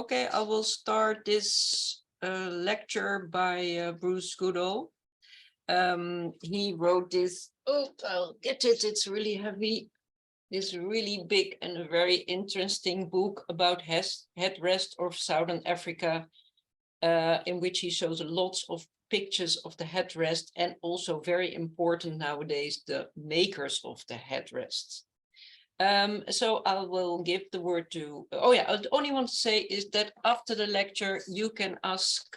Okay, I will start this lecture by Bruce Goodall. He wrote this, I'll get it, it's really heavy, this really big and a very interesting book about Headrests of Southern Africa, in which he shows lots of pictures of the headrest and also very important nowadays, the makers of the headrests. So I will give the word to, I only want to say is that after the lecture, you can ask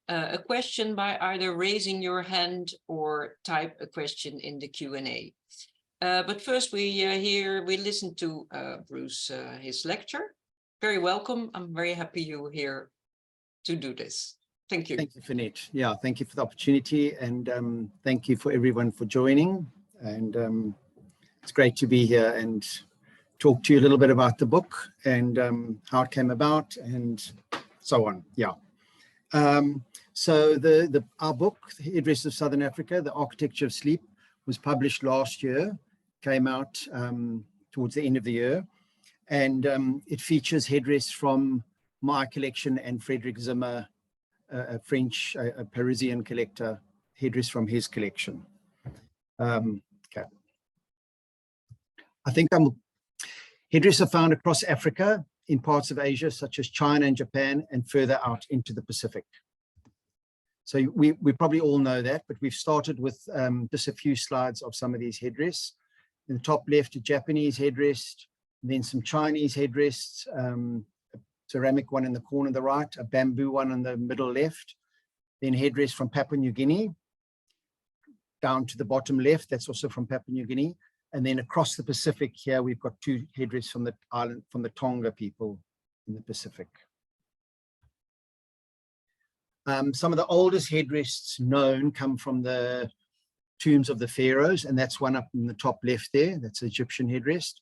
a question by either raising your hand or type a question in the Q&A. But first we listen to Bruce, his lecture. Very welcome. I'm very happy you're here to do this. Thank you. Thank you, Finette. Yeah, thank you for the opportunity, and thank you for everyone for joining. And it's great to be here and talk to you a little bit about the book and how it came about and so on. Yeah. So our book, Headrests of Southern Africa, The Architecture of Sleep, was published last year, came out towards the end of the year. And it features headrests from my collection and Frederick Zimmer, a French, a Parisian collector, headrests from his collection. Okay. I think headrests are found across Africa, in parts of Asia, such as China and Japan, and further out into the Pacific. So we probably all know that, but we've started with just a few slides of some of these headrests. In the top left, a Japanese headrest, then some Chinese headrests, a ceramic one in the corner on the right, a bamboo one in the middle left, then headrests from Papua New Guinea, down to the bottom left, that's also from Papua New Guinea. And then across the Pacific here, we've got two headrests from the island, from the Tonga people in the Pacific. Some of the oldest headrests known come from the tombs of the pharaohs, and that's one up in the top left there. That's an Egyptian headrest.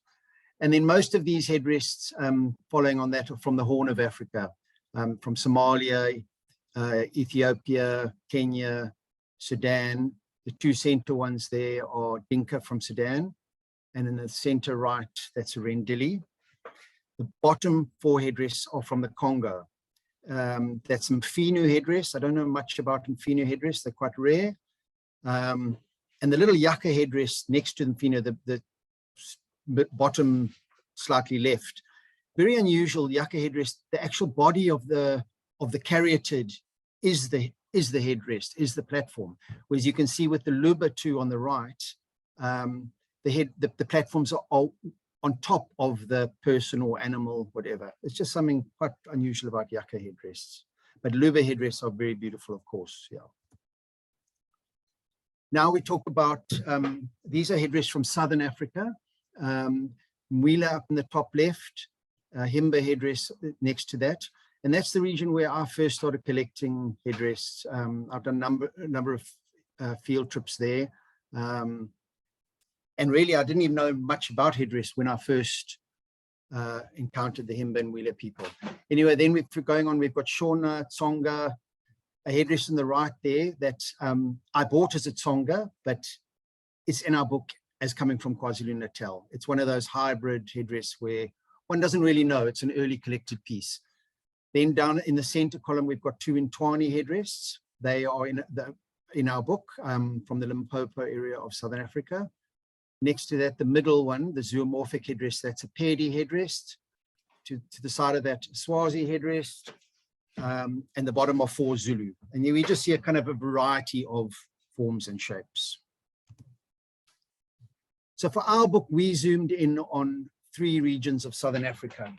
And then most of these headrests following on that are from the Horn of Africa, from Somalia, Ethiopia, Kenya, Sudan. The two center ones there are Dinka from Sudan, and in the center right, that's a Rendili. The bottom four headrests are from the Congo. That's Mfino headrests. I don't know much about Mfino headrests, they're quite rare. And the little Yaka headrest next to Mfino, the bottom slightly left, very unusual Yaka headrest. The actual body of the caryatid is the headrest, is the platform. Whereas you can see with the Luba 2 on the right, the platforms are all on top of the person or animal, whatever. It's just something quite unusual about Yaka headrests. But Luba headrests are very beautiful, of course. Yeah. Now we talk about, these are headrests from Southern Africa. Mwila up in the top left, Himba headrest next to that. And that's the region where I first started collecting headrests. I've done a number of field trips there. And really, I didn't even know much about headrests when I first encountered the Himba and Mwila people. Anyway, then we're going on, we've got Shona, Tsonga, a headrest on the right there that I bought as a Tsonga, but it's in our book as coming from KwaZulu-Natal. It's one of those hybrid headrests where one doesn't really know, it's an early collected piece. Then down in the center column, we've got two Intwani headrests. They are in our book from the Limpopo area of Southern Africa. Next to that, the middle one, the zoomorphic headrest, that's a Pedi headrest. To the side of that, Swazi headrest, and the bottom are four Zulu. And we just see a kind of a variety of forms and shapes. So for our book, we zoomed in on three regions of Southern Africa.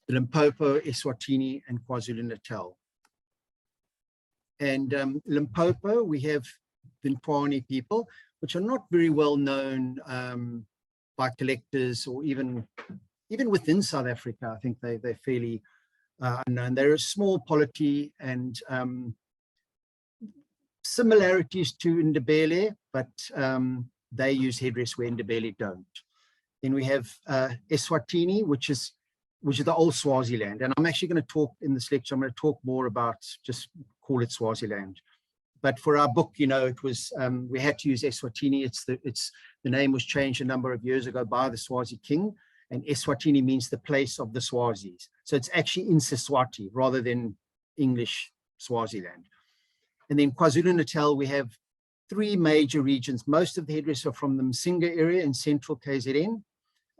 The Limpopo, Eswatini, and KwaZulu-Natal. And Limpopo, we have the Ntwani people, which are not very well known by collectors or even within South Africa. I think they're fairly unknown. They're a small polity and similarities to Ndebele, but they use headrests where Ndebele don't. Then we have Eswatini, which is the old Swaziland. And I'm actually going to talk in this lecture, I'm going to talk more about, just call it Swaziland. But for our book, it was, we had to use Eswatini. The name was changed a number of years ago by the Swazi king. and Eswatini means the place of the Swazis. So it's actually in Siswati rather than English Swaziland. And then KwaZulu-Natal, we have 3 major regions. Most of the headdresses are from the Msinga area in central KZN,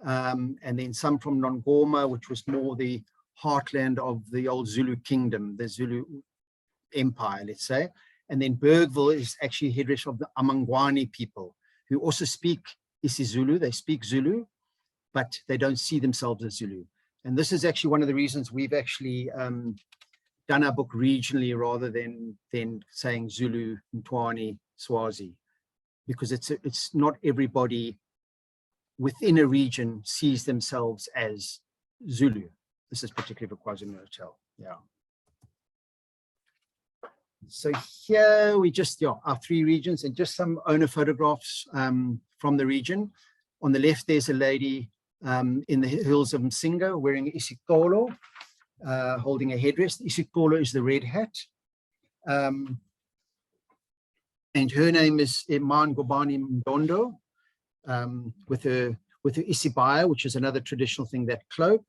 and then some from Nongoma, which was more the heartland of the old Zulu kingdom, the Zulu empire, let's say. And then Bergville is actually a headdress of the Amangwane people, who also speak isiZulu. They speak Zulu, but they don't see themselves as Zulu. And this is actually one of the reasons we've actually done our book regionally rather than saying Zulu, Mtwani, Swazi, because it's not everybody within a region sees themselves as Zulu. This is particularly for KwaZulu-Natal. Yeah. So here we just, our 3 regions and just some owner photographs from the region. On the left, there's a lady in the hills of Msinga wearing isikolo, holding a headdress. Isikolo is the red hat. And her name is Iman Gobani Mdondo, with her isibaya, which is another traditional thing, that cloak.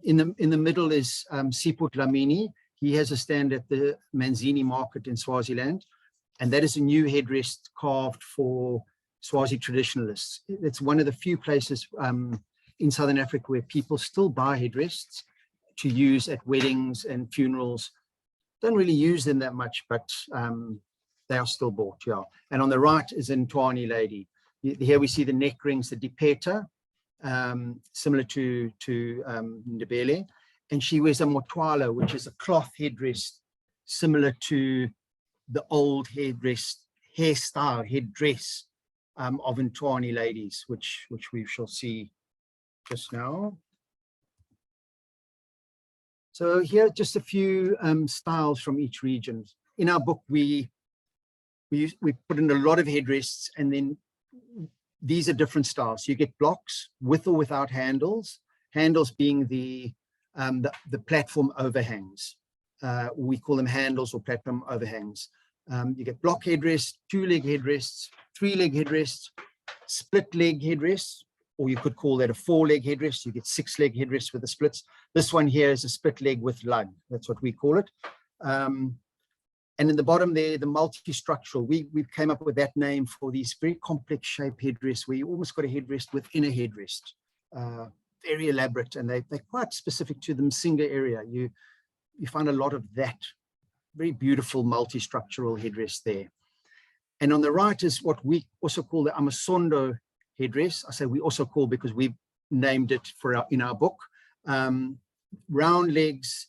In the middle is Siput Lamini. He has a stand at the Manzini market in Swaziland, and that is a new headdress carved for Swazi traditionalists. It's one of the few places in Southern Africa where people still buy headdresses to use at weddings and funerals. Don't really use them that much, but they are still bought, yeah. And on the right is a Ntwani lady. Here we see the neck rings, the dipeta, similar to Ndebele. And she wears a motwala, which is a cloth headdress, similar to the old headdress of Ntwani ladies, which we shall see just now. So here are just a few styles from each region. In our book, we put in a lot of headdresses, and then these are different styles. So you get blocks with or without handles, handles being the platform overhangs. We call them handles or platform overhangs. You get block headdress, 2-leg headdress, 3-leg headdress, split leg headdress, or you could call that a 4-leg headdress. You get 6-leg headdress with the splits. This one here is a split leg with lug. That's what we call it. And in the bottom there, the multi-structural, we came up with that name for these very complex shape headdress where you almost got a headdress within a headdress. Very elaborate, and they're quite specific to the Msinga area. You find a lot of that very beautiful multi-structural headdress there. And on the right is what we also call the Amasondo headdress. I say we also call because we've named it in our book. Round legs,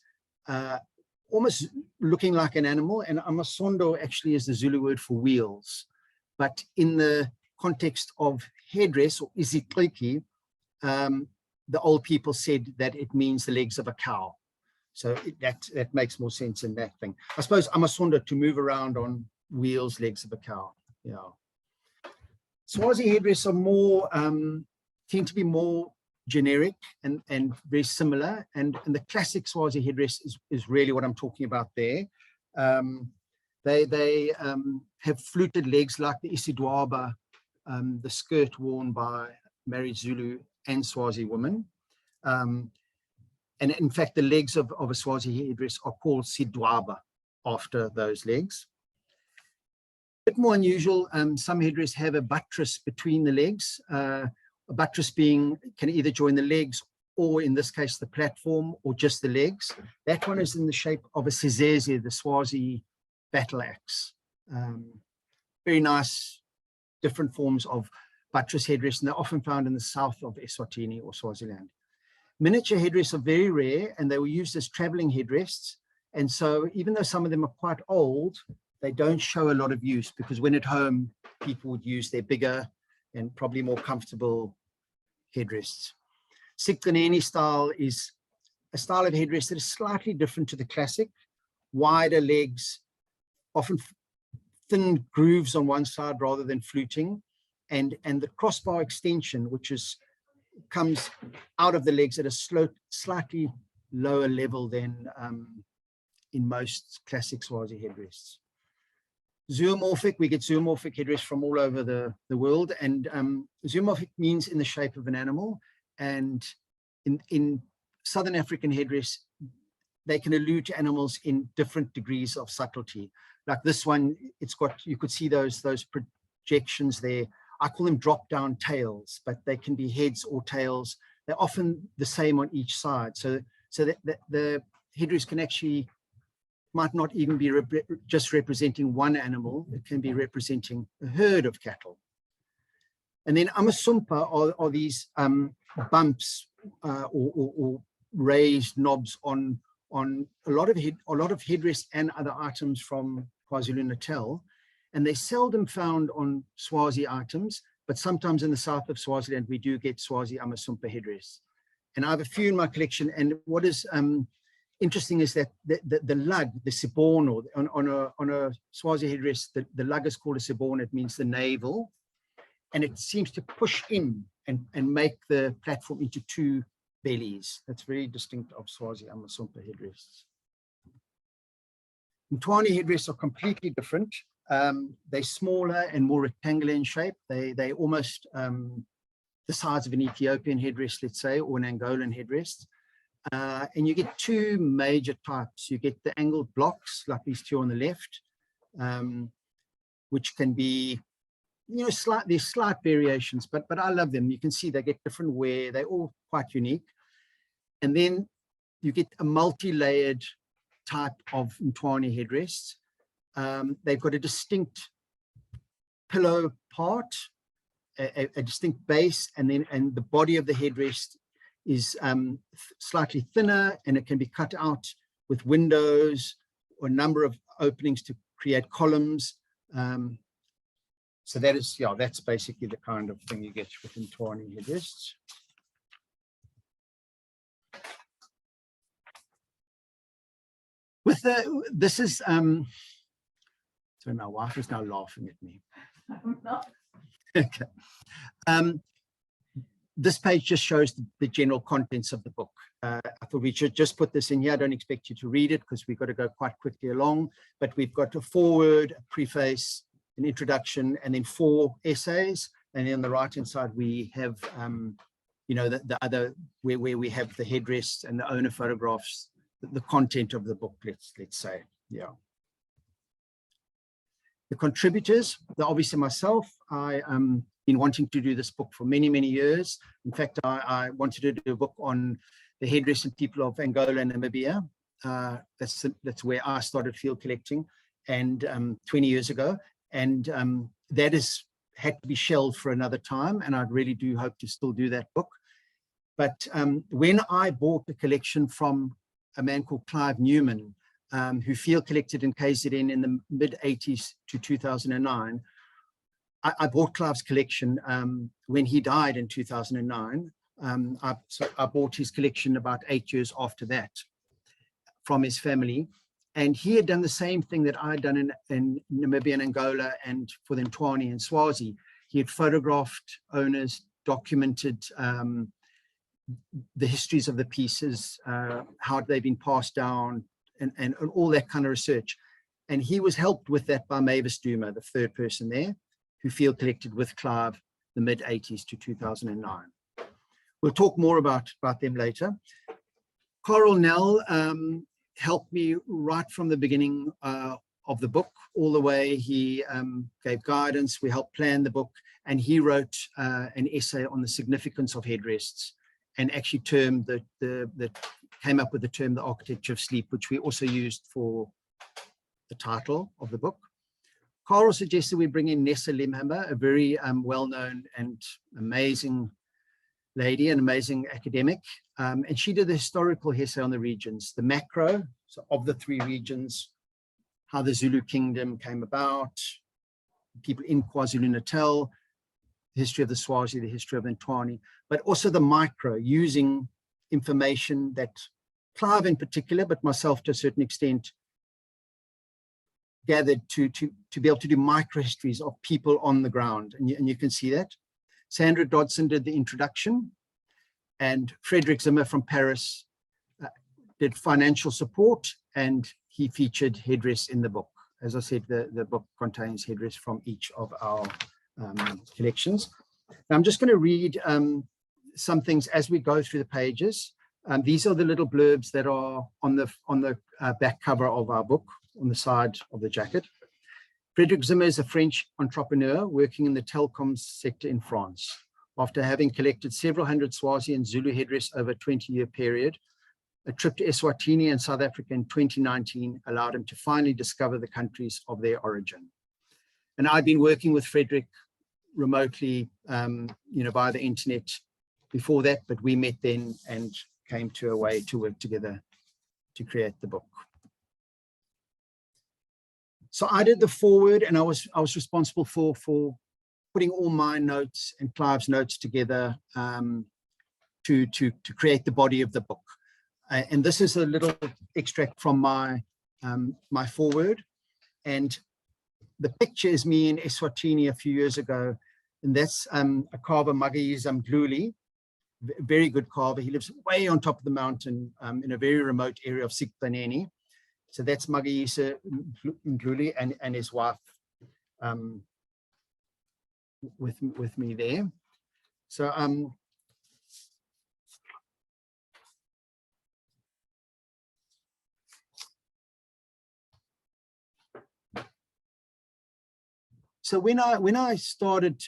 almost looking like an animal, and Amasondo actually is the Zulu word for wheels. But in the context of headdress or isiqiki, the old people said that it means the legs of a cow. So that makes more sense in that thing. I suppose Amasondo, to move around on wheels, legs of a cow. Yeah. Swazi headdress are more, tend to be more generic and very similar. And the classic Swazi headdress is really what I'm talking about there. They have fluted legs like the isidwaba, the skirt worn by married Zulu and Swazi women. And in fact, the legs of a Swazi headdress are called sidwaba after those legs. A bit more unusual, some headdress have a buttress between the legs. A buttress can either join the legs or in this case, the platform or just the legs. That one is in the shape of a sizeze, the Swazi battle axe. Very nice, different forms of buttress headdress, and they're often found in the south of Eswatini or Swaziland. Miniature headdress are very rare, and they were used as traveling headdress. And so even though some of them are quite old, they don't show a lot of use, because when at home, people would use their bigger and probably more comfortable headdress. Sikkaneni style is a style of headdress that is slightly different to the classic. Wider legs, often thin grooves on one side rather than fluting, and the crossbar extension, which comes out of the legs at a slightly lower level than in most classic Swazi headdress. Zoomorphic, we get zoomorphic headdress from all over the world, and zoomorphic means in the shape of an animal, and in Southern African headdress, they can allude to animals in different degrees of subtlety. Like this one, it's got, you could see those projections there. I call them drop-down tails, but they can be heads or tails. They're often the same on each side. So that the headdress can actually, might not even be just representing one animal. It can be representing a herd of cattle. And then amasumpa are these bumps or raised knobs on a lot of headdress and other items from KwaZulu-Natal, and they're seldom found on Swazi items, but sometimes in the south of Swaziland we do get Swazi amasumpa headdress. And I have a few in my collection, and what is interesting is that the lug, the sibono, on a Swazi headdress, the lug is called a sibono. It means the navel, and it seems to push in and make the platform into two bellies. That's very distinct of Swazi amasumpa headdress. Mtwani headdress are completely different. They're smaller and more rectangular in shape. They almost the size of an Ethiopian headdress, let's say, or an Angolan headdress. And you get two major types. You get the angled blocks, like these two on the left, which can be, you know, there's slight variations, but I love them. You can see they get different wear. They're all quite unique. And then you get a multi-layered type of Mtwani headdress. They've got a distinct pillow part, a distinct base, and the body of the headdress is slightly thinner, and it can be cut out with windows or a number of openings to create columns. So that is, yeah, that's basically the kind of thing you get with Mtwani headdress. With this is, sorry, my wife is now laughing at me. I'm not. Okay. This page just shows the general contents of the book. I thought we should just put this in here. I don't expect you to read it because we've got to go quite quickly along, but we've got a foreword, a preface, an introduction, and then 4 essays. And then on the right-hand side, we have, you know, the other, where we have the headdress and the owner photographs, the content of the book, let's say, yeah. The contributors, obviously myself, I been wanting to do this book for many, many years. In fact, I wanted to do a book on the headdress and people of Angola and Namibia. That's where I started field collecting, and 20 years ago. And that had to be shelved for another time, and I really do hope to still do that book. But when I bought the collection from a man called Clive Newman, who field collected in KZN in the mid-80s to 2009, I bought Clive's collection when he died in 2009. So I bought his collection about 8 years after that from his family. And he had done the same thing that I had done in Namibia and Angola and for the Mtwani and Swazi. He had photographed owners, documented the histories of the pieces, how they've been passed down, and all that kind of research. And he was helped with that by Mavis Duma, the third person there, who field collected with Clive the mid-80s to 2009. We'll talk more about them later. Coral Nell helped me right from the beginning of the book all the way. He gave guidance, we helped plan the book, and he wrote an essay on the significance of headrests, and actually termed came up with the term the architecture of sleep, which we also used for the title of the book. Carl suggested we bring in Nessa Limhammer, a very well-known and amazing lady, an amazing academic. And she did the historical essay on the regions, the macro, so of the 3 regions, how the Zulu kingdom came about, people in KwaZulu-Natal, the history of the Swazi, the history of the Mtwani, but also the micro, using information that Clive in particular, but myself to a certain extent, gathered to be able to do micro-histories of people on the ground. And you can see that. Sandra Dodson did the introduction, and Frederick Zimmer from Paris did financial support, and he featured headdress in the book. As I said, the book contains headdress from each of our collections. Now I'm just going to read some things as we go through the pages. These are the little blurbs that are on the back cover of our book, on the side of the jacket. Frederick Zimmer is a French entrepreneur working in the telecoms sector in France. After having collected several hundred Swazi and Zulu headdress over a 20-year period, a trip to Eswatini and South Africa in 2019 allowed him to finally discover the countries of their origin. And I've been working with Frederick remotely, via the internet before that, but we met then and came to a way to work together to create the book. So I did the foreword, and I was responsible for putting all my notes and Clive's notes together to create the body of the book. And this is a little extract from my my foreword, and the picture is me in Eswatini a few years ago, and that's a carver, Magayisa Mdluli, very good carver. He lives way on top of the mountain in a very remote area of Sikpaneni. So that's Magayisa Mdluli and his wife with me there. So so when I started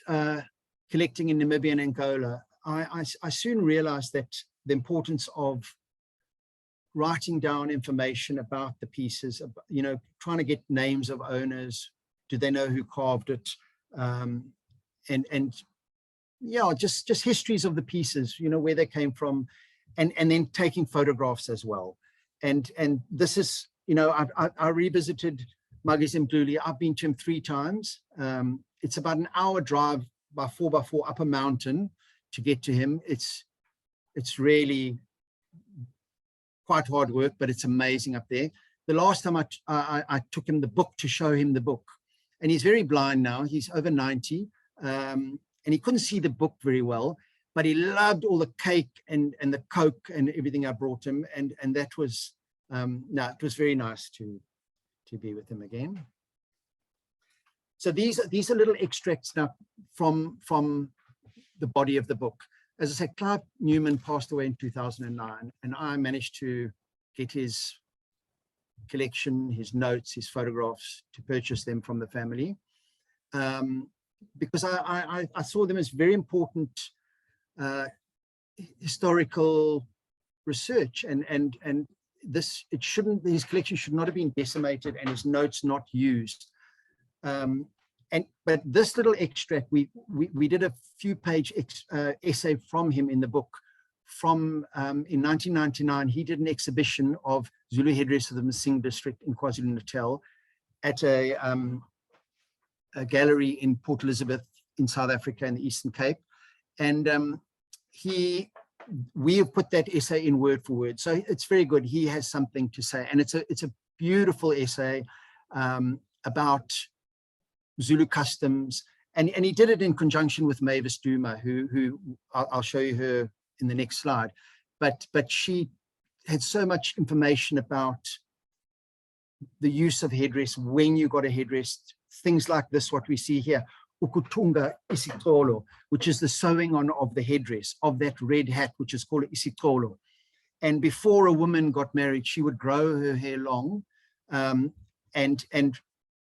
collecting in Namibia and Angola, I soon realized that the importance of writing down information about the pieces, trying to get names of owners. Do they know who carved it? And yeah, just histories of the pieces, where they came from, and then taking photographs as well. And this is, I revisited Magayisa Mdluli. I've been to him 3 times. It's about an hour drive by 4x4 up a mountain to get to him. It's really quite hard work, but it's amazing up there. The last time I took him the book to show him the book, and he's very blind now. He's over 90, and he couldn't see the book very well, but he loved all the cake and the Coke and everything I brought him, and that was it was very nice to be with him again. So these are little extracts now from the body of the book. As I said, Clive Newman passed away in 2009, and I managed to get his collection, his notes, his photographs, to purchase them from the family, because I saw them as very important historical research, and his collection should not have been decimated and his notes not used. But this little extract, we did a few-page essay from him in the book. From in 1999, he did an exhibition of Zulu headdress of the Msing district in KwaZulu-Natal at a gallery in Port Elizabeth in South Africa in the Eastern Cape, and we have put that essay in word for word. So it's very good. He has something to say, and it's a beautiful essay about Zulu customs, and he did it in conjunction with Mavis Duma, who I'll show you her in the next slide, but she had so much information about the use of headdress, when you got a headdress, things like this, what we see here, ukutunga isitolo, which is the sewing on of the headdress of that red hat, which is called isitolo. And before a woman got married, she would grow her hair long, and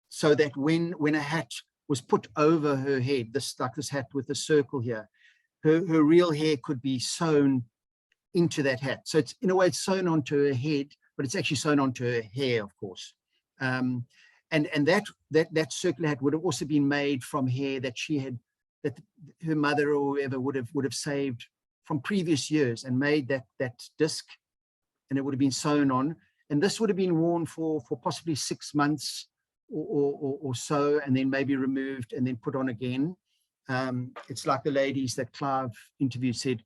so that when a hat was put over her head, this hat with a circle here, her real hair could be sewn into that hat. So it's, in a way, it's sewn onto her head, but it's actually sewn onto her hair, of course. And that circular hat would have also been made from hair that that her mother or whoever would have saved from previous years, and made that disc, and it would have been sewn on. And this would have been worn for possibly 6 months or so, and then maybe removed and then put on again. It's like the ladies that Clive interviewed said,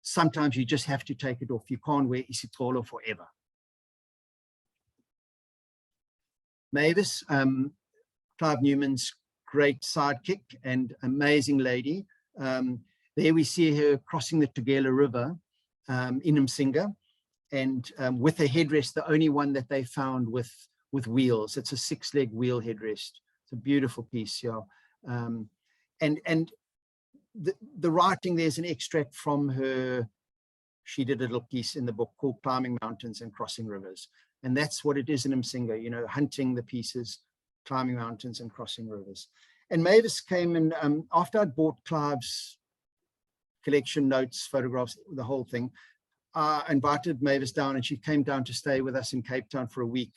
sometimes you just have to take it off. You can't wear isitolo forever. Mavis, Clive Newman's great sidekick and amazing lady. There we see her crossing the Tugela River in Msinga, and with a headdress, the only one that they found with wheels. It's a 6-leg wheel headdress. It's a beautiful piece, yeah. And the writing, there's an extract from her. She did a little piece in the book called Climbing Mountains and Crossing Rivers. And that's what it is in Msinga, you know, hunting the pieces, climbing mountains and crossing rivers. And Mavis came and after I'd bought Clive's collection, notes, photographs, the whole thing, I invited Mavis down, and she came down to stay with us in Cape Town for a week.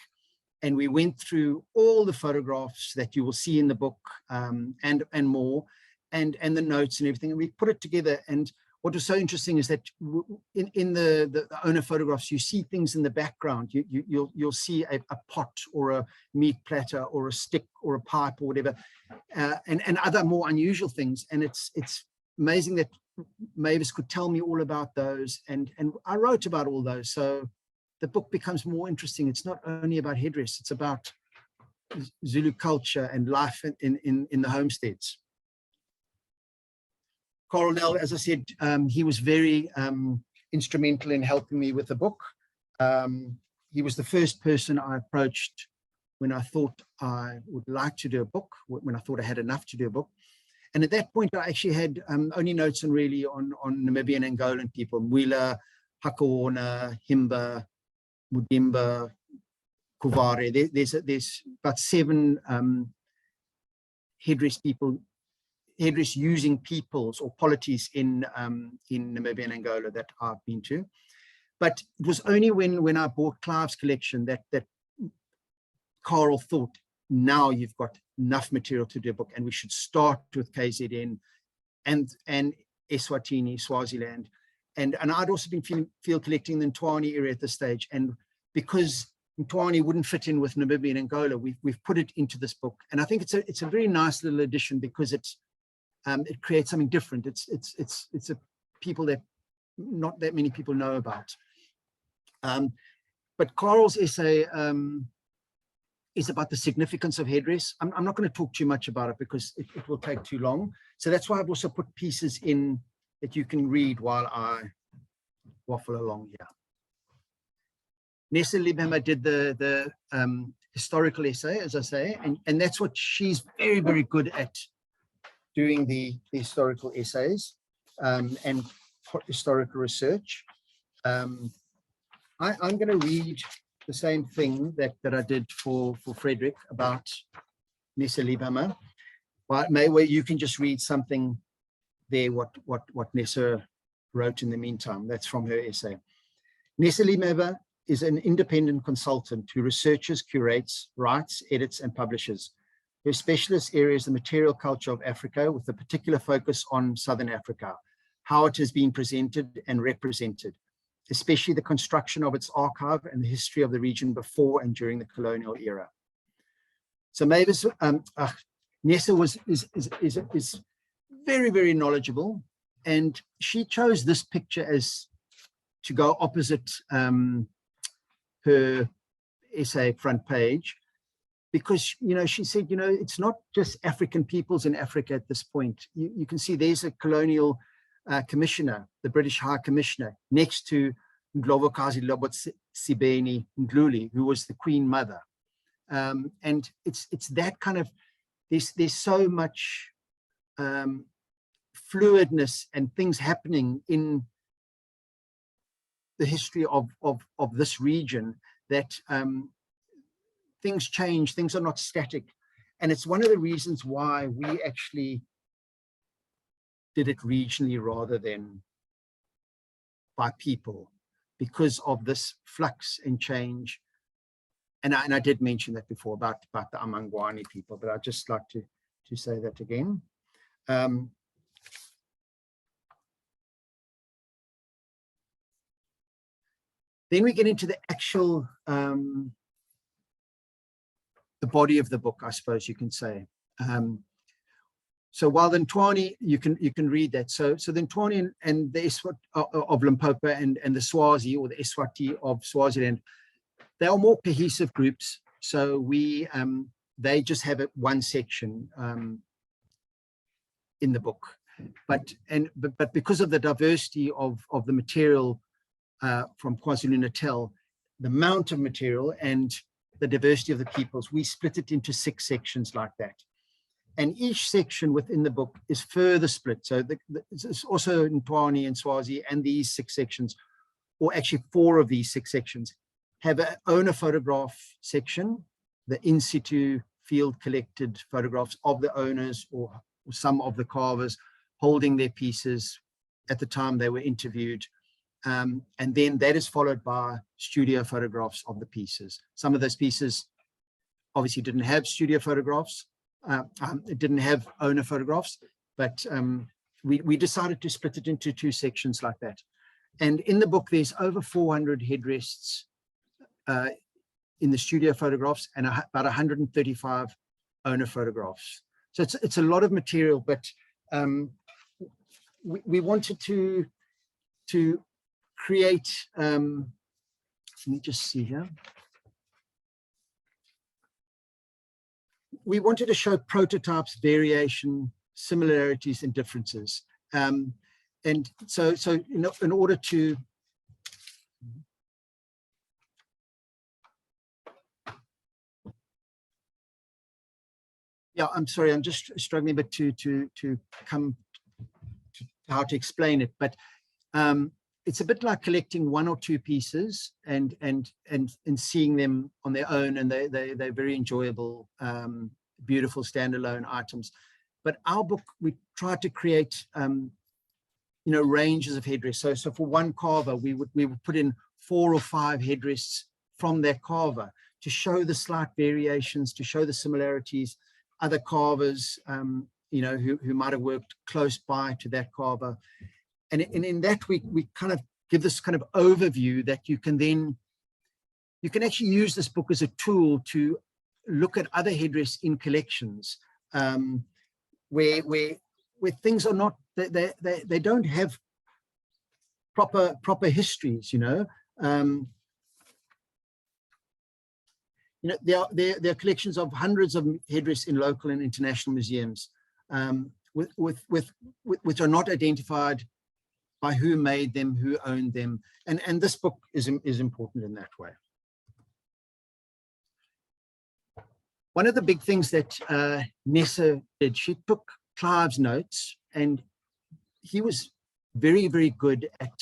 And we went through all the photographs that you will see in the book, and more, and the notes and everything. And we put it together. And what was so interesting is that in the owner photographs, you see things in the background. You'll see a pot or a meat platter or a stick or a pipe or whatever, and other more unusual things. And it's amazing that Mavis could tell me all about those, and I wrote about all those. So the book becomes more interesting. It's not only about headrests, it's about Zulu culture and life in the homesteads. Coronel, as I said, he was very instrumental in helping me with the book. He was the first person I approached when I thought I would like to do a book, when I thought I had enough to do a book. And at that point, I actually had only notes on Namibian and Angolan people: Mwila, Hakawana, Himba, Mudimba, Kuvare. There's about 7 headrest people, headrest using peoples or polities in Namibia and Angola that I've been to. But it was only when I bought Clive's collection that Carl thought, now you've got enough material to do a book, and we should start with KZN and Eswatini, Swaziland. And I'd also been field collecting the Ntwani area at this stage. And because Ntwani wouldn't fit in with Namibia and Angola, we've put it into this book. And I think it's a very nice little addition, because it creates something different. It's a people that not that many people know about. But Carl's essay is about the significance of headrests. I'm not going to talk too much about it because it will take too long. So that's why I've also put pieces in that you can read while I waffle along here. Nessa Libhama did the historical essay, as I say, and that's what she's very, very good at, doing the historical essays and historical research. I'm going to read the same thing that I did for Frederick about Nessa Libhama. But maybe you can just read something there, what Nessa wrote in the meantime. That's from her essay. Nessa Libhama is an independent consultant who researches, curates, writes, edits, and publishes. Her specialist area is the material culture of Africa, with a particular focus on Southern Africa, how it has been presented and represented, especially the construction of its archive and the history of the region before and during the colonial era. So Mavis, Nessa is very, very knowledgeable, and she chose this picture as to go opposite her essay front page, because, you know, she said, you know, it's not just African peoples in Africa at this point. You can see there's a colonial commissioner, the British High Commissioner, next to Ndlovukazi Lobot-Sibeni Ndluli, who was the Queen Mother. And it's that kind of, there's so much fluidness and things happening in the history of this region that things change, things are not static. And it's one of the reasons why we actually did it regionally rather than by people, because of this flux and change. And I did mention that before about the Amangwani people, but I'd just like to say that again. Then we get into the actual, the body of the book, I suppose you can say. So while the Ntwani, you can read that. So the Ntwani and the Eswat of Limpopo and the Swazi, or the Eswati of Swaziland, they are more cohesive groups. So they just have one section in the book. But because of the diversity of the material from KwaZulu-Natal, the amount of material and the diversity of the peoples, we split it into 6 sections like that. And each section within the book is further split. So it's also in Twani and Swazi, and these 6 sections, or actually 4 of these 6 sections, have an owner photograph section, the in situ field collected photographs of the owners or some of the carvers holding their pieces at the time they were interviewed. And then that is followed by studio photographs of the pieces. Some of those pieces obviously didn't have studio photographs. It didn't have owner photographs, but we decided to split it into 2 sections like that. And in the book, there's over 400 headrests in the studio photographs and about 135 owner photographs. So it's a lot of material, but we wanted to create, let me just see here. We wanted to show prototypes, variation, similarities, and differences. And so in order to I'm sorry, I'm just struggling a bit to come to how to explain it, but it's a bit like collecting 1 or 2 pieces and seeing them on their own, and they're very enjoyable, beautiful standalone items. But our book, we tried to create ranges of headrests. So for one carver, we would put in 4 or 5 headrests from that carver to show the slight variations, to show the similarities, other carvers who might have worked close by to that carver. And in that, we kind of give this kind of overview that you can actually use this book as a tool to look at other headrests in collections, where things are not, they don't have proper histories, there are collections of hundreds of headrests in local and international museums, which are not identified by who made them, who owned them, and this book is important in that way. One of the big things that Nessa did, she took Clive's notes, and he was very, very good at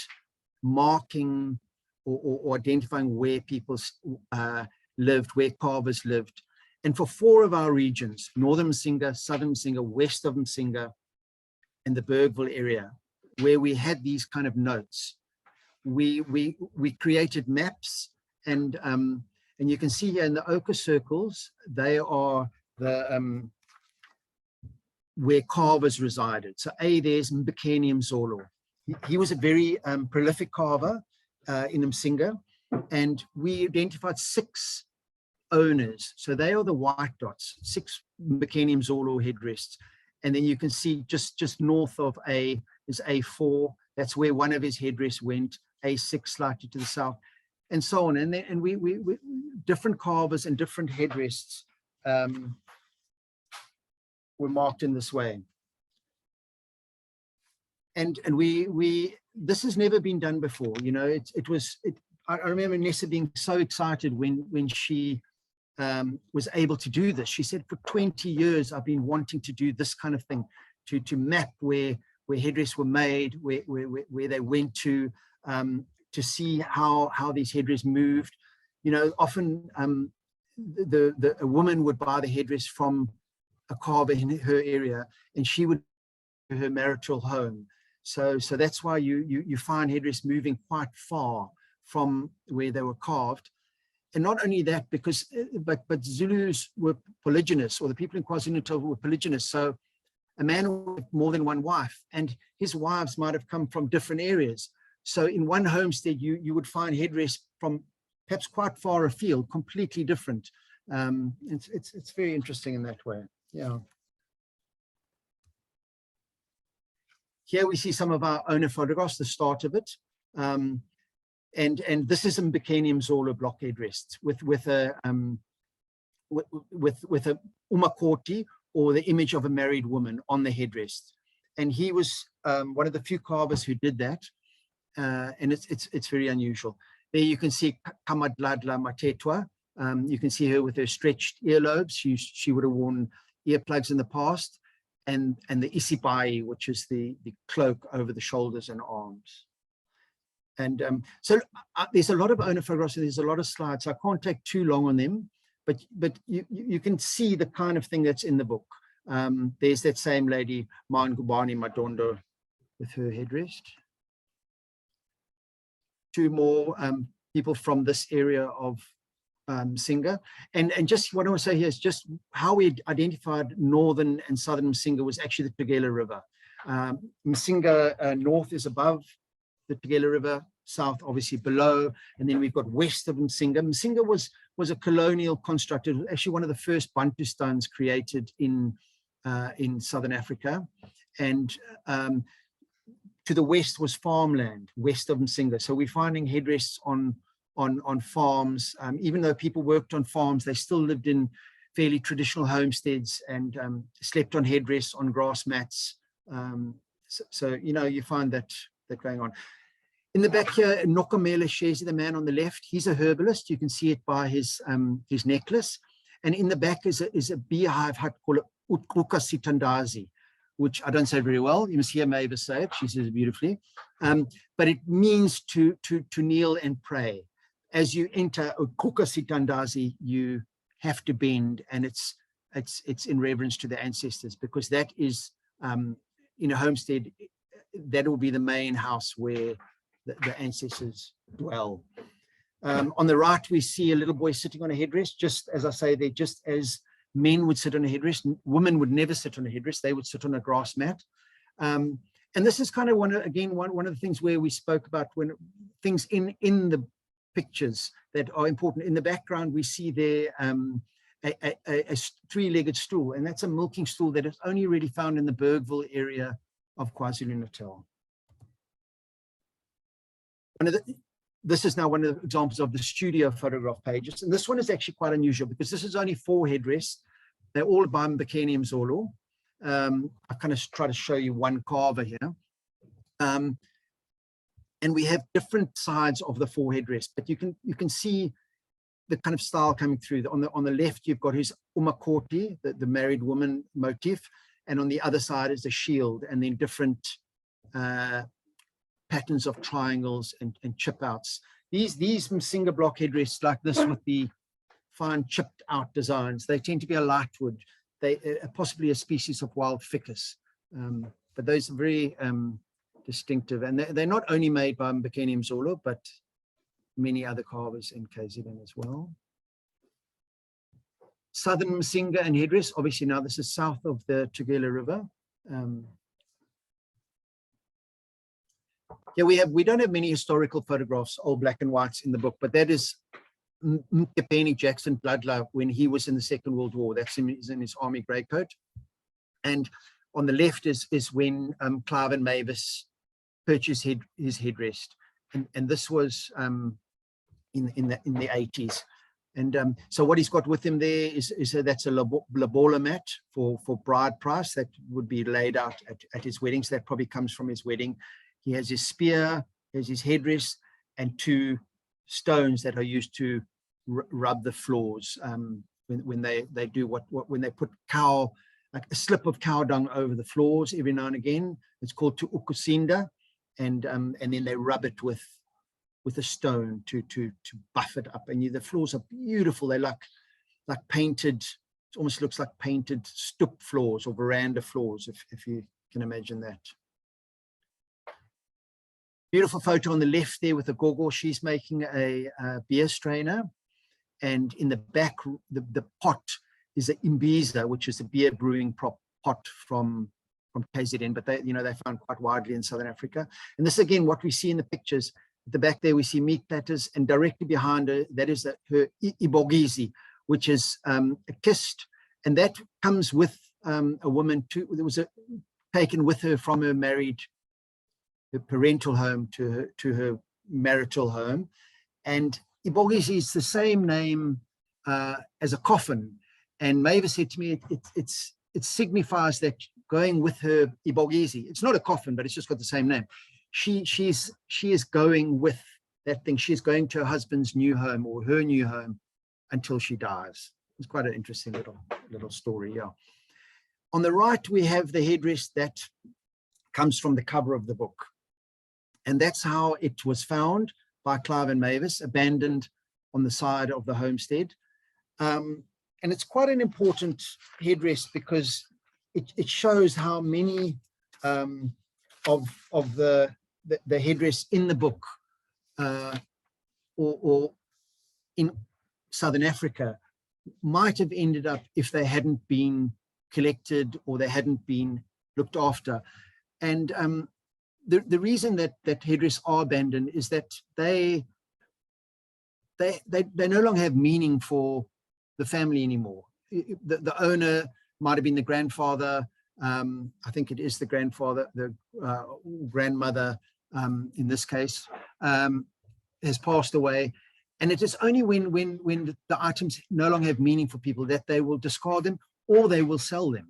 marking or identifying where people lived, where carvers lived. And for 4 of our regions, Northern Msinga, Southern Msinga, West of Msinga, and the Bergville area, where we had these kind of notes, we created maps, and you can see here in the ochre circles, they are the where carvers resided. So there's Mbekeni Mzolo. He was a very prolific carver in Msinga, and we identified 6 owners. So they are the white dots, 6 Mbekeni Mzolo headrests. And then you can see just north of is A4. That's where one of his headrests went. A6 slightly to the south, and so on. And we different carvers and different headrests were marked in this way. And this has never been done before. I remember Nessa being so excited when she was able to do this. She said, for 20 years, I've been wanting to do this kind of thing, to map where headrests were made, where they went to see how these headrests moved. Often a woman would buy the headrest from a carver in her area, and she would go to her marital home. So that's why you find headrests moving quite far from where they were carved. And not only that, but Zulus were polygynous, or the people in KwaZulu-Natal were polygynous. So a man with more than one wife, and his wives might have come from different areas. So in one homestead, you would find headrests from perhaps quite far afield, completely different. It's very interesting in that way. Yeah. Here we see some of our owner photographs, the start of it. And this is a Mbekeni Mzolo block headrest with a umakoti, or the image of a married woman on the headrest. And he was one of the few carvers who did that. And it's very unusual. There you can see Kamadladla Matetwa. You can see her with her stretched earlobes. She would have worn earplugs in the past, and the isipai, which is the cloak over the shoulders and arms. And so there's a lot of owner photographs, and there's a lot of slides. So I can't take too long on them, but you can see the kind of thing that's in the book. There's that same lady, Mangubani Madondo, with her headrest. Two more people from this area of Msinga. And just what I want to say here is just how we identified northern and southern Msinga was actually the Tugela River. Msinga north is above the Tugela River, south obviously below, and then we've got west of Msinga. Msinga was a colonial construct. It was actually one of the first Bantustanes created in Southern Africa, and to the west was farmland west of Msinga. So we're finding headrests on farms. Even though people worked on farms, they still lived in fairly traditional homesteads and slept on headrests on grass mats. So you know, you find that going on. In the back here, Nokamela Shezi, the man on the left, he's a herbalist. You can see it by his necklace. And in the back is a beehive hut called Utkuka Sitandazi, which I don't say very well. You must hear Mavis say it. She says it beautifully. But it means to kneel and pray. As you enter Utkuka Sitandazi, you have to bend, and it's in reverence to the ancestors, because that is in a homestead, that will be the main house where the ancestors dwell. On the right, we see a little boy sitting on a headrest. Just as I say, they're just as men would sit on a headrest, women would never sit on a headrest. They would sit on a grass mat. And this is kind of one of the things where we spoke about when things in the pictures that are important. In the background, we see there a three-legged stool, and that's a milking stool that is only really found in the Bergville area of KwaZulu-Natal. This is now one of the examples of the studio photograph pages. And this one is actually quite unusual because this is only 4 headrests. They're all by Mbekeni Mzolo. I kind of try to show you one carver here. And we have different sides of the 4 headrests, but you can see the kind of style coming through. On the left, you've got his umakoti, the married woman motif, and on the other side is the shield, and then different patterns of triangles and chip outs. These Msinga block headrests like this with the fine chipped out designs, they tend to be a light wood. They possibly a species of wild ficus, but those are very distinctive, and they're not only made by Mbekeni Mzolo, but many other carvers in KZN as well. Southern Msinga and headrest, obviously now this is south of the Tugela River. Yeah, we don't have many historical photographs, all black and whites in the book, but that is Mkepeni Jackson Bloodlove when he was in the Second World War. That's him, he's in his army grey coat. And on the left is when Clive and Mavis purchased his headrest, and this was in the 80s. And so what he's got with him there is that's a lobola mat for bride price that would be laid out at his wedding. So that probably comes from his wedding. He has his spear, he has his headrest, and 2 stones that are used to rub the floors when they do when they put like a slip of cow dung over the floors every now and again. It's called to ukusinda, and then they rub it with a stone to buff it up. And the floors are beautiful. They're like painted. It almost looks like painted stoep floors or veranda floors, if you can imagine that. Beautiful photo on the left there with the gogo. She's making a beer strainer, and in the back, the pot is an imbiza, which is a beer brewing pot from KZN, but they found quite widely in Southern Africa. And this again, what we see in the pictures at the back there, we see meat platters, and directly behind her, that is her ibogizi, which is a kist, and that comes with a woman too. There was taken with her from her parental home to her marital home, and ibogizi is the same name as a coffin. And Mavis said to me, it signifies that going with her ibogizi. It's not a coffin, but it's just got the same name. She is going with that thing. She is going to her husband's new home or her new home until she dies. It's quite an interesting little story, yeah. On the right, we have the headdress that comes from the cover of the book. And that's how it was found by Clive and Mavis, abandoned on the side of the homestead. And it's quite an important headdress because it shows how many of the headdress in the book or in Southern Africa might have ended up if they hadn't been collected or they hadn't been looked after. And the reason that headdress are abandoned is that they no longer have meaning for the family anymore. The owner might have been the grandfather. I think it is the grandfather, the grandmother in this case, has passed away. And it is only when the items no longer have meaning for people that they will discard them or they will sell them.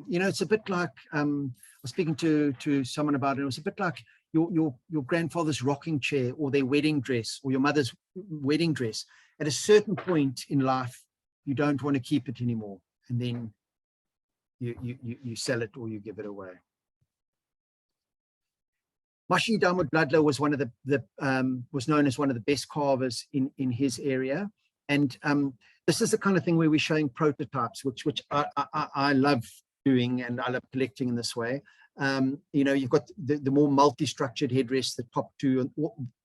You know, it's a bit like, I was speaking to someone about it. It was a bit like your grandfather's rocking chair or their wedding dress or your mother's wedding dress. At a certain point in life, you don't want to keep it anymore. And then you sell it or you give it away. Mashi Damodladla was one of was known as one of the best carvers in his area. And this is the kind of thing where we're showing prototypes, which I love doing and I love collecting in this way. You know, you've got the more multi-structured headdress, the top two,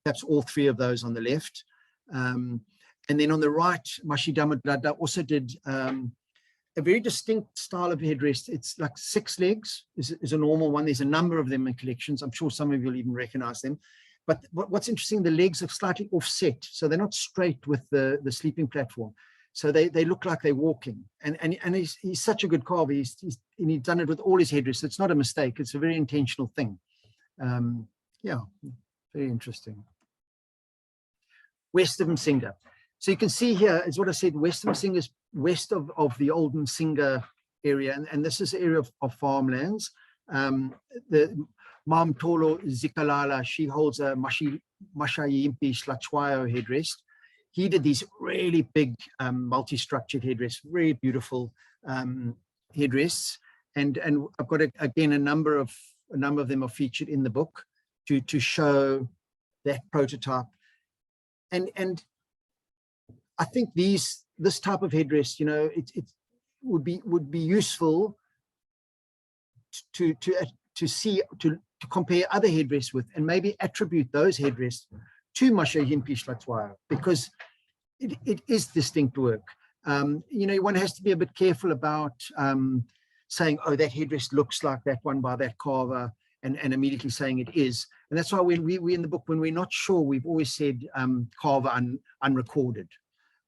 perhaps all three of those on the left. And then on the right, Mashi Damodladla also did a very distinct style of headdress. It's like 6 legs is a normal one. There's a number of them in collections. I'm sure some of you will even recognize them. But what's interesting, the legs are slightly offset. So they're not straight with the sleeping platform. So they look like they're walking. And he's such a good carver. He's done it with all his headdress. It's not a mistake. It's a very intentional thing. Yeah, very interesting. West of Msinga. So you can see here is what I said, West of Msinga is west of the old Msinga area. And this is an area of farmlands. The Mamtolo Zikalala, she holds a Mashayimpi Slatshwayo headdress. He did these really big multi-structured headdress, very beautiful headdress. And I've got again a number of them are featured in the book to show that prototype. And I think this type of headdress, you know, it would be useful to compare other headdress with, and maybe attribute those headdress to Mashayimpi Slatshwayo, because it is distinct work. You know, one has to be a bit careful about saying, oh, that headdress looks like that one by that carver, and immediately saying it is. And that's why when we in the book, when we're not sure, we've always said carver unrecorded.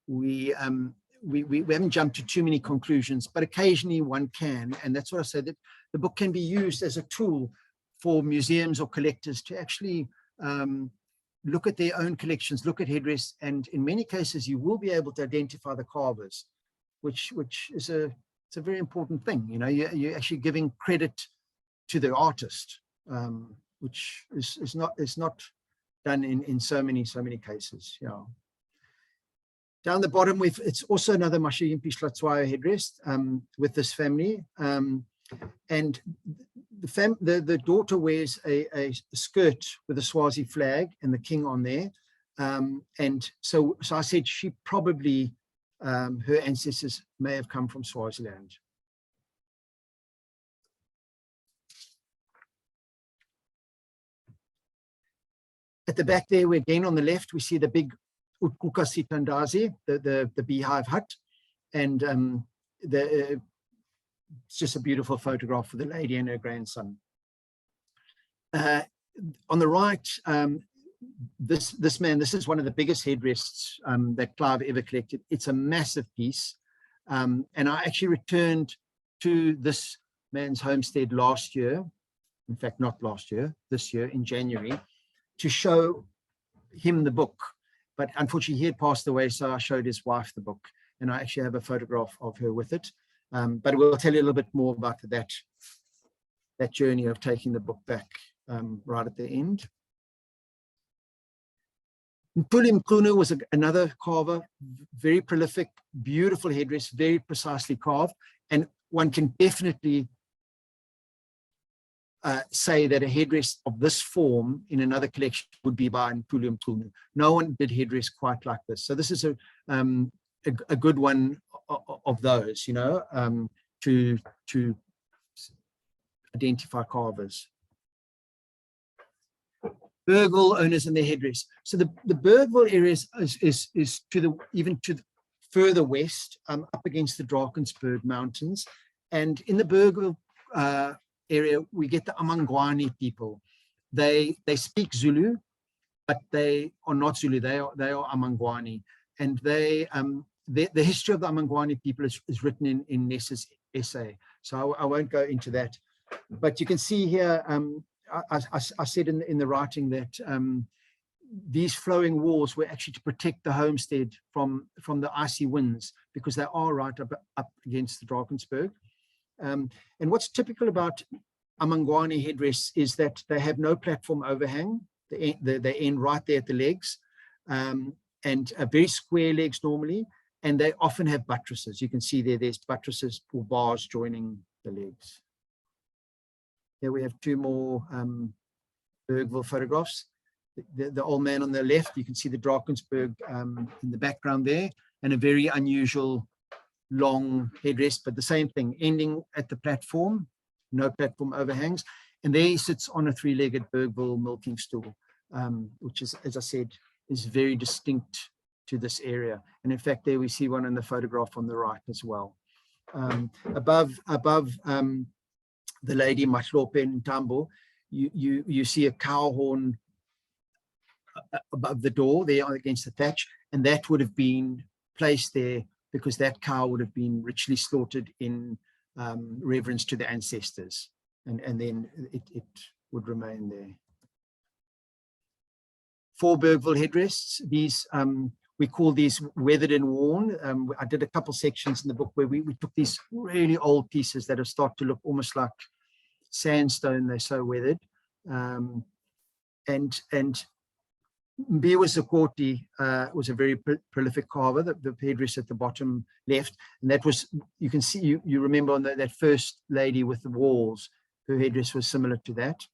We haven't jumped to too many conclusions, but occasionally one can. And that's what I said, that the book can be used as a tool for museums or collectors to actually look at their own collections, look at headdress, and in many cases you will be able to identify the carvers, which is it's a very important thing. You know, you're actually giving credit to the artist, which is not done in so many cases. Yeah. Down the bottom, it's also another Mashayimpi Slatshwayo headdress with this family, and the daughter wears a skirt with a Swazi flag and the king on there, and so I said she probably her ancestors may have come from Swaziland. At the back there, again on the left, we see the big Utkuka Sitandazi, the beehive hut, and it's just a beautiful photograph of the lady and her grandson. On the right, this man, this is one of the biggest headrests that Clive ever collected. It's a massive piece, and I actually returned to this man's homestead last year, in fact not last year, this year in January, to show him the book. But unfortunately, he had passed away, so I showed his wife the book, and I actually have a photograph of her with it. But we'll tell you a little bit more about that journey of taking the book back right at the end. Mpuli Mkunu was another carver, very prolific, beautiful headdress, very precisely carved. And one can definitely say that a headdress of this form in another collection would be by Mpulu Mchunu. No one did headdress quite like this. So this is a good one of those, you know, to identify carvers. Bergville owners and their headdress. So the Bergville area is to the even to the further west, up against the Drakensberg Mountains, and in the Bergville area we get the Amangwane people. They speak Zulu, but they are not Zulu. They are Amangwane, and they the history of the Amangwane people is written in Nessa's essay. So I won't go into that, but you can see here. I said in the writing that these flowing walls were actually to protect the homestead from the icy winds, because they are right up against the Drakensberg. And what's typical about Amangwane headdress is that they have no platform overhang. They end right there at the legs, and very square legs normally, and they often have buttresses. You can see there's buttresses or bars joining the legs. Here we have two more Bergville photographs. The old man on the left, you can see the Drakensberg in the background there, and a very unusual long headdress, but the same thing, ending at the platform, no platform overhangs. And there he sits on a three-legged Bergville milking stool, which is, as I said, is very distinct to this area. And in fact, there we see one in the photograph on the right as well. Above the lady Matlope in Tambo, you see a cow horn above the door there against the thatch, and that would have been placed there because that cow would have been ritually slaughtered in reverence to the ancestors, and then it would remain there. 4 Bergville headdrests. These we call these weathered and worn. I did a couple sections in the book where we took these really old pieces that have started to look almost like sandstone. They're so weathered. And Mbiwa Zakoti was a very prolific carver, the headdress at the bottom left. And that was, you can see, you remember on that first lady with the walls, her headdress was similar to that.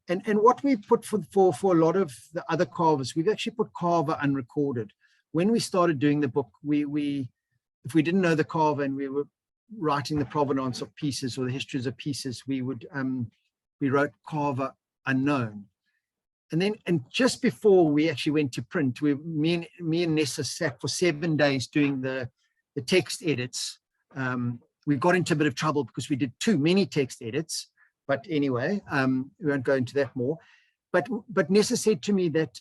And what we put for a lot of the other carvers, we've actually put carver unrecorded. When we started doing the book, if we didn't know the carver and we were writing the provenance of pieces or the histories of pieces, we wrote carver unknown. And just before we actually went to print, me and Nessa sat for 7 days doing the text edits. We got into a bit of trouble because we did too many text edits. But anyway, we won't go into that more. But Nessa said to me that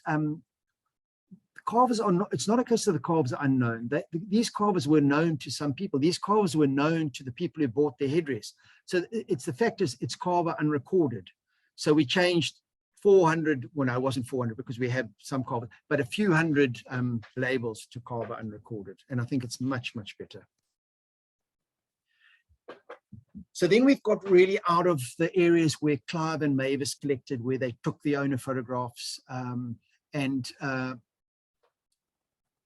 carvers are not, it's not a case of the carvers are unknown. These carvers were known to some people. These carvers were known to the people who bought their headdress. So it's the fact is it's carver unrecorded. So we changed 400, well, no, it wasn't 400 because we have some carvers, but a few hundred labels to carver unrecorded. And I think it's much, much better. So then we've got really out of the areas where Clive and Mavis collected, where they took the owner photographs.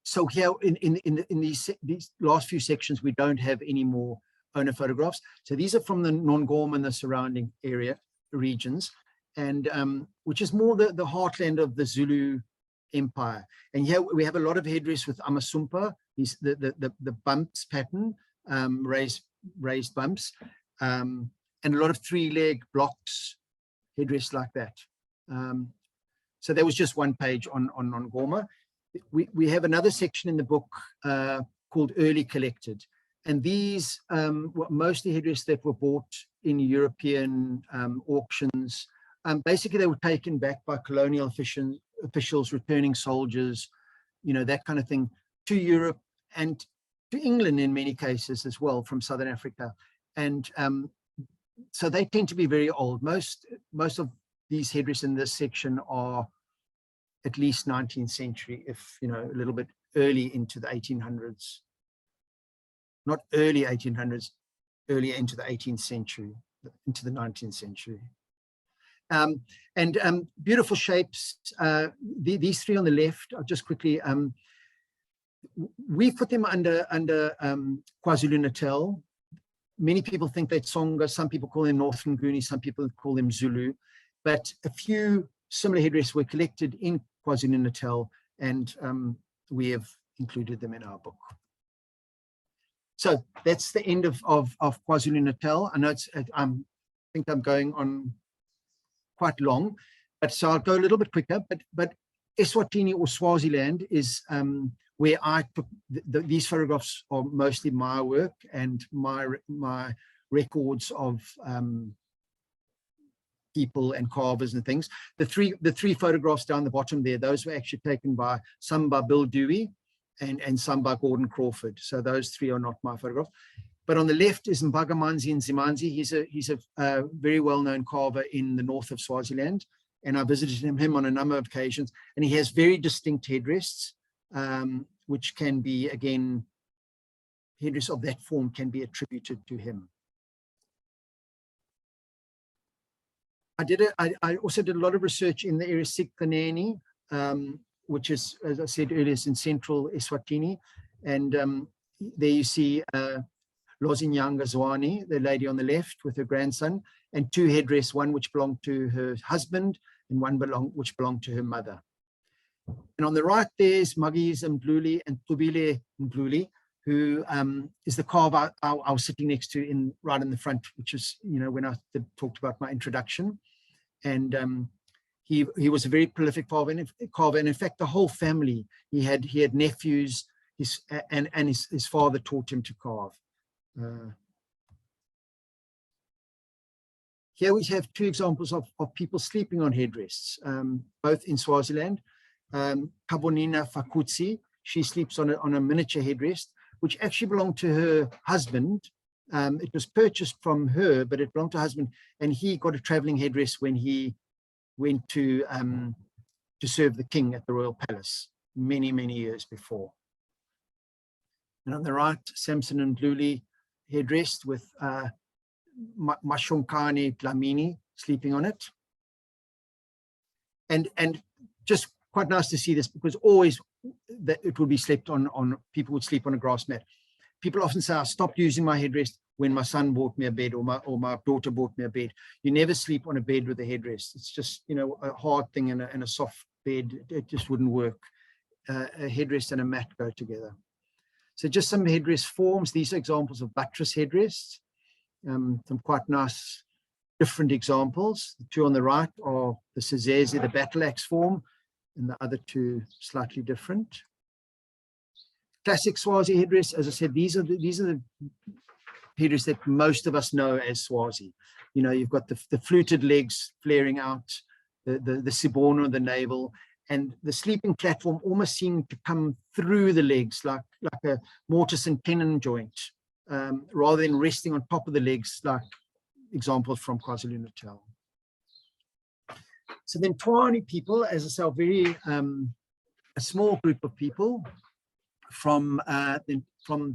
So here in these last few sections, we don't have any more owner photographs. So these are from the Nongoma and the surrounding regions, and which is more the heartland of the Zulu Empire. And here we have a lot of headdress with Amasumpa, the bumps pattern, raised bumps, and a lot of 3-leg blocks, headdress like that. So there was just one page on Nongoma. We have another section in the book called Early Collected. And these were mostly headdress that were bought in European auctions. Basically, they were taken back by colonial officials, returning soldiers, you know, that kind of thing, to Europe and to England in many cases as well, from Southern Africa. And so they tend to be very old. Most of these headdress in this section are at least 19th century, if, you know, a little bit early into the 1800s. Not early 1800s, earlier into the 18th century, into the 19th century. Beautiful shapes. These 3 on the left, I'll just quickly, we put them under KwaZulu-Natal. Many people think they're Tsonga, some people call them Northern Nguni, some people call them Zulu, but a few similar headdresses were collected in KwaZulu-Natal, and we have included them in our book. So that's the end of KwaZulu-Natal. I know I think I'm going on quite long, but so I'll go a little bit quicker. But Eswatini or Swaziland is where I took these photographs are mostly my work and my records of people and carvers and things. The three photographs down the bottom there, those were actually taken by some by Bill Dewey and some by Gordon Crawford. So those three are not my photographs. But on the left is Mbagamanzi Nzimanzi. He's a very well-known carver in the north of Swaziland, and I visited him on a number of occasions. And he has very distinct headrests, which can be, again, headdress of that form can be attributed to him. I also did a lot of research in the area Sikhaneni, which is, as I said earlier, is in central Eswatini. And there you see Lozinyanga Zwani, the lady on the left with her grandson, and two headdresses, one which belonged to her husband and one which belonged to her mother. And on the right, there's Magis Mdluli and Tubile Mdluli, who is the carver I was sitting next to right in the front, which is, when I talked about my introduction. And he was a very prolific carver, and in fact, the whole family, he had nephews, his father taught him to carve. Here we have two examples of people sleeping on headrests, both in Swaziland. Kabonina Fakutsi, she sleeps on a miniature headrest, which actually belonged to her husband. It was purchased from her, but it belonged to her husband, and he got a traveling headdress when he went to serve the king at the royal palace many, many years before. And on the right, Samson and Dluli headdress with Mashonkani Dlamini sleeping on it. And just quite nice to see this, because always that it would be slept on, people would sleep on a grass mat. People often say, I stopped using my headrest when my son bought me a bed, or my daughter bought me a bed. You never sleep on a bed with a headrest. It's just, a hard thing, and a soft bed, it just wouldn't work. A headrest and a mat go together. So just some headrest forms. These are examples of buttress headrests. Some quite nice different examples. The two on the right are the Sizeze, the battle axe form, and the other two slightly different. Classic Swazi headdress, as I said, these are the headdress that most of us know as Swazi. You've got the fluted legs flaring out, the sibono, the navel, and the sleeping platform almost seemed to come through the legs like a mortise and tenon joint, rather than resting on top of the legs, like examples from KwaZulu-Natal. So then Twani people, as I say, are very a small group of people from the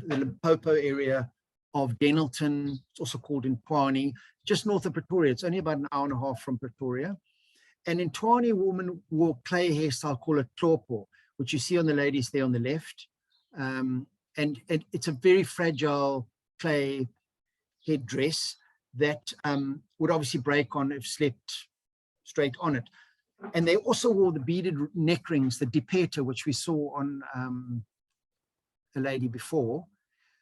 Limpopo area of Denelton. It's also called in Twani, just north of Pretoria. It's only about an hour and a half from Pretoria. And in Twani, women wore clay hairstyle called a klopo, which you see on the ladies there on the left. And it's a very fragile clay headdress that would obviously break on if slept straight on it. And they also wore the beaded neck rings, the dipeta, which we saw on the lady before.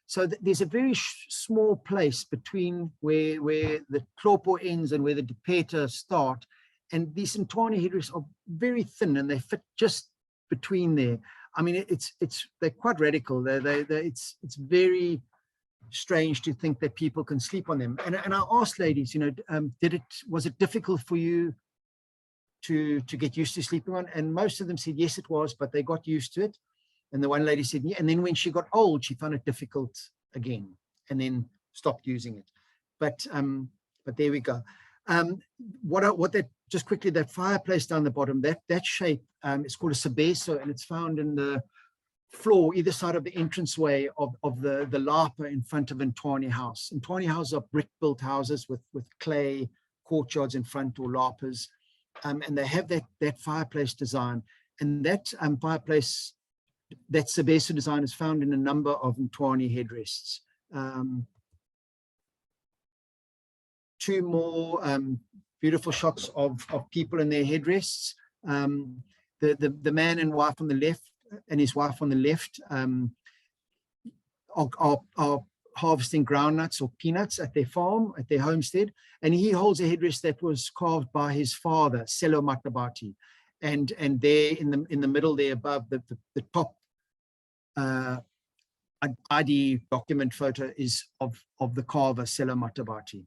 So there's a very small place between where the klopo ends and where the dipeta start. And these Ntwani headdresses are very thin, and they fit just between there. I mean, they're quite radical. It's very strange to think that people can sleep on them. And I asked ladies, was it difficult for you to get used to sleeping on? And most of them said yes, it was, but they got used to it. And the one lady said, yeah. And then when she got old, she found it difficult again, and then stopped using it. But there we go. Just quickly, that fireplace down the bottom, that shape is called a sabeso, and it's found in the floor either side of the entranceway of the lapa in front of Ntwani house. Ntwani houses are brick-built houses with clay courtyards in front, or lapas, and they have that fireplace design. And that fireplace, that sabeso design, is found in a number of Ntwani headrests. two more beautiful shots of people in their headrests. The man and wife on the left and his wife on the left are harvesting groundnuts or peanuts at their farm, at their homestead. And he holds a headrest that was carved by his father, Selo Matabati. And there in the middle there above the top ID document photo is of the carver, Selo Matabati.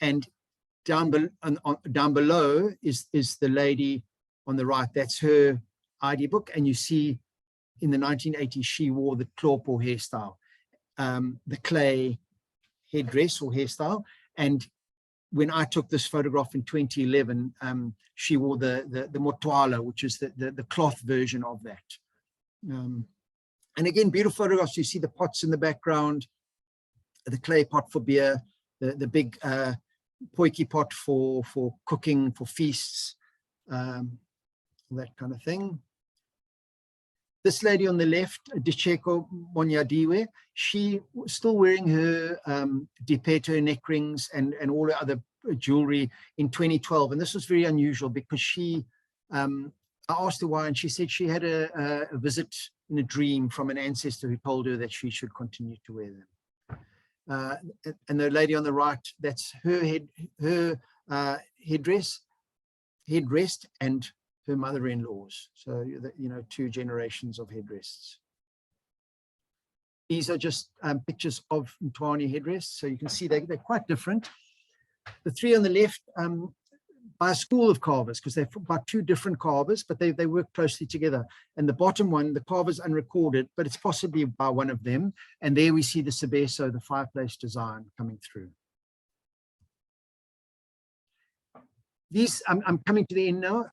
And down below is the lady on the right. That's her ID book. And you see in the 1980s, she wore the klorpo hairstyle, the clay headdress or hairstyle. And when I took this photograph in 2011, she wore the motwala, which is the cloth version of that. And again, beautiful photographs. You see the pots in the background, the clay pot for beer, the big poiki pot for cooking, for feasts, that kind of thing. This lady on the left, Dicheko Monyadiwe, she was still wearing her dipeto neck rings and all her other jewelry in 2012. And this was very unusual because she, I asked her why, and she said she had a visit in a dream from an ancestor who told her that she should continue to wear them. And the lady on the right, that's her headrest and her mother-in-law's. So, you know, two generations of headrests. These are just pictures of Mtwani headrests. So you can see they're quite different. The three on the left, by a school of carvers, because they're by two different carvers, but they work closely together. And the bottom one, the carver's unrecorded, but it's possibly by one of them. And there we see the Sebeso, the fireplace design coming through. These, I'm coming to the end now.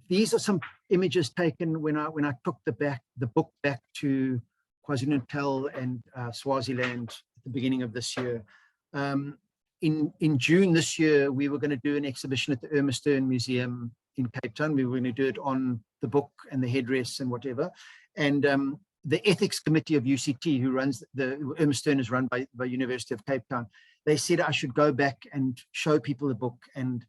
These are some images taken when I took the book back to KwaZulu-Natal and Swaziland at the beginning of this year. In June this year, we were going to do an exhibition at the Irma Stern Museum in Cape Town. We were going to do it on the book and the headrests and whatever. And the ethics committee of UCT, who runs the Irma Stern, is run by University of Cape Town. They said I should go back and show people the book and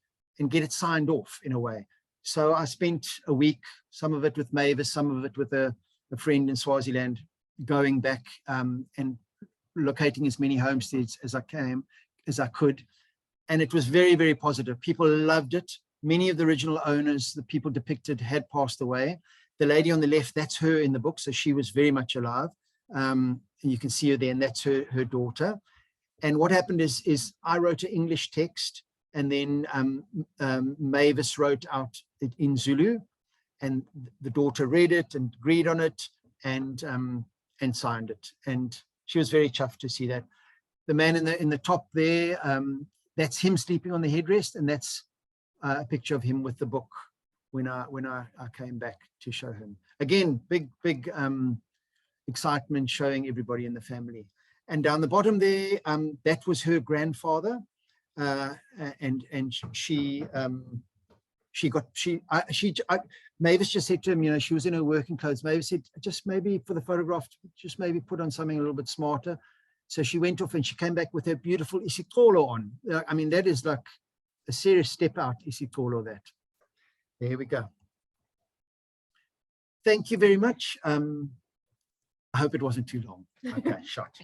get it signed off in a way. So I spent a week, some of it with Mavis, some of it with a friend in Swaziland, going back and locating as many homesteads as I could. And it was very, very positive. People loved it. Many of the original owners, the people depicted, had passed away. The lady on the left, that's her in the book. So she was very much alive. And you can see her there, and that's her daughter. And what happened is I wrote an English text, and then Mavis wrote out it in Zulu, and the daughter read it and agreed on it and signed it. And she was very chuffed to see that. The man in the top there, that's him sleeping on the headrest, and that's a picture of him with the book when I came back to show him. Again, big excitement, showing everybody in the family. And down the bottom there, that was her grandfather, and Mavis just said to him, you know, she was in her working clothes. Mavis said, just maybe for the photograph, just maybe put on something a little bit smarter. So she went off and she came back with her beautiful isikolo on. I mean, that is like a serious step out, isikolo, that. There we go. Thank you very much. I hope it wasn't too long. Okay, shot.